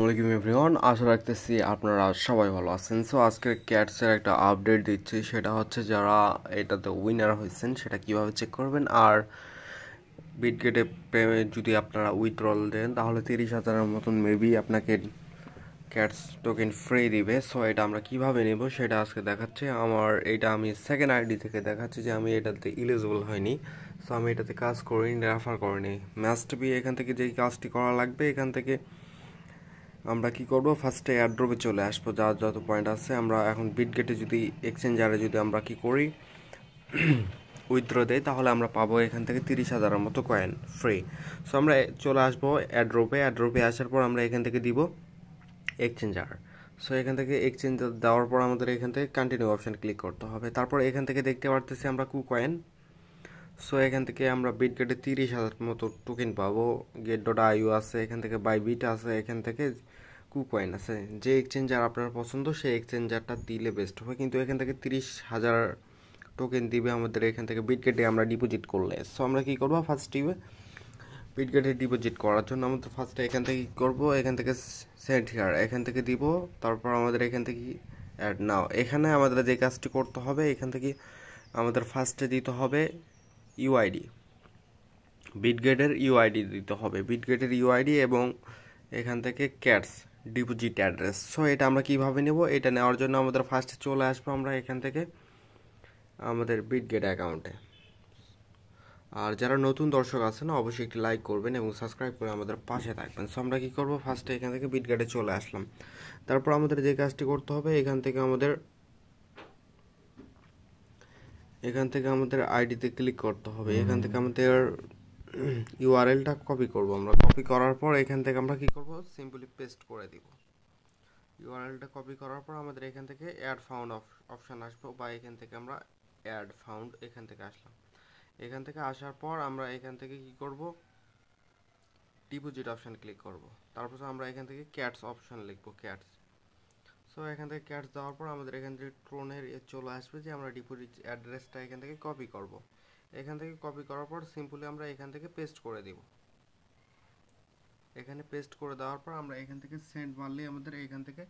আলাইকুম এভরিওয়ান, আশা রাখতেছি আপনারা সবাই ভালো আছেন। সো আজকের ক্যাটসের একটা আপডেট দিচ্ছি, সেটা হচ্ছে যারা এটাতে উইনার হয়েছেন সেটা কিভাবে চেক করবেন। আর বিটগেটে যদি আপনারা উইথড্রল দেন তাহলে 30,000-এর মতন মেবি আপনাকে ক্যাটস টোকেন ফ্রি দিবে। সো এটা আমরা কিভাবে নেব সেটা আজকে দেখাচ্ছি। এটা আমি সেকেন্ড আইডি থেকে দেখাচ্ছি যে আমি এটাতে এলিজিবল হয়নি। সো আমি এটাতে কাজ করিনি, রেফার করিনি। মাস্ট বি এখান থেকে যেই কাজটি করা লাগবে, এখান থেকে আমরা কি করব, ফার্স্টে এয়ারড্রপে চলে আসবো। যার যত পয়েন্ট আছে আমরা এখন বিটগেটে যদি এক্সচেঞ্জারে যদি আমরা কি করি উইথড্র দেই, তাহলে আমরা পাবো এখান থেকে 30,000-এর মতো কয়েন ফ্রি। সো আমরা চলে আসবো এয়ারড্রপে আসার পর আমরা এখান থেকে দিব এক্সচেঞ্জার। সো এখান থেকে এক্সচেঞ্জার দেওয়ার পর আমাদের এখান থেকে কন্টিনিউ অপশান ক্লিক করতে হবে। তারপর এখান থেকে দেখতে পারতেছি আমরা কয়েন। সো এখান থেকে আমরা বিটগেটে 30,000 মতো টোকেন পাবো। get.io আছে, এখান থেকে বাইবিট আছে, এখান থেকে কয়েন আছে। যে এক্সচেঞ্জার আপনার পছন্দ সেই এক্সচেঞ্জারটা দিলে বেস্ট হবে, কিন্তু এখান থেকে 30,000 টোকেন দিবে আমাদের এখান থেকে বিটগেটে আমরা ডিপোজিট করলে। সো আমরা কী করবো, ফার্স্টে বিটগেটে ডিপোজিট করার জন্য আমাদের ফার্স্টে এখান থেকে কী করবো, এখান থেকে সেন্ড হিয়ার এখান থেকে দিব। তারপর আমাদের এখান থেকে অ্যাড নাও, এখানে আমাদের যে কাজটি করতে হবে, এখান থেকে আমাদের ফার্স্টে দিতে হবে ইউআইডি, বিটগেটের ইউআইডি দিতে হবে, বিটগেটের ইউআইডি এবং এখান থেকে ক্যাটস ডিপোজিট অ্যাড্রেস। সো এটা আমরা কিভাবে নেব, এটা নেওয়ার জন্য আমাদের ফার্স্টে চলে আসবো আমরা এখান থেকে আমাদের বিটগেট অ্যাকাউন্টে। আর যারা নতুন দর্শক আছেন অবশ্যই একটি লাইক করবেন এবং সাবস্ক্রাইব করে আমাদের পাশে থাকবেন। সো আমরা কী করবো, ফার্স্টে এখান থেকে বিটগেটে চলে আসলাম। তারপর আমাদের যে কাজটি করতে হবে, এখান থেকে আমাদের আইডিতে ক্লিক করতে হবে। এখান থেকে আমাদের ইউআরএলটা কপি করব। আমরা কপি করার পর এখান থেকে আমরা কি করব, সিম্পলি পেস্ট করে দিব। ইউআরএলটা কপি করার পর আমাদের এখান থেকে অ্যাড ফাউন্ড অপশান আসবো, বা এখান থেকে আমরা অ্যাড ফাউন্ড এখান থেকে আসলাম। এখান থেকে আসার পর আমরা এখান থেকে কি করব, ডিপোজিট অপশান ক্লিক করব। তারপর আমরা এখান থেকে ক্যাটস অপশান লিখবো, ক্যাটস। সো এখান থেকে ক্যাটস দেওয়ার পর আমাদের এখান থেকে ট্রোনের চলে আসবে যে আমরা ডিপোজিট অ্যাড্রেসটা এখান থেকে কপি করব। এখান থেকে কপি করার পর সিম্পলি আমরা এখান থেকে পেস্ট করে দিব। এখানে পেস্ট করে দেওয়ার পর আমরা এখান থেকে সেন্ড মারলেই আমাদের এখান থেকে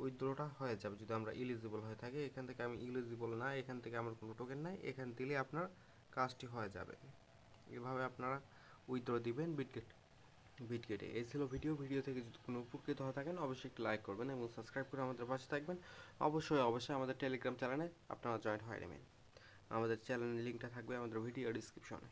উইথড্রটা হয়ে যাবে, যদি আমরা ইলিজিবল হয়ে থাকি। এখান থেকে আমি ইলিজিবল না, এখান থেকে আমার কোনো টোকেন নাই, এখান দিলে আপনার কাজটি হয়ে যাবে। এভাবে আপনারা উইথড্র দিবেন বিটগেটে। এই ছিল ভিডিও থেকে যদি কোনো উপকৃত হয়ে থাকেন অবশ্যই একটু লাইক করবেন এবং সাবস্ক্রাইব করে আমাদের পাশে থাকবেন। অবশ্যই আমাদের টেলিগ্রাম চ্যানেলে আপনারা জয়েন হয়ে নেবেন। আমাদের চ্যানেলের লিঙ্কটা থাকবে আমাদের ভিডিও ডিসক্রিপশনে।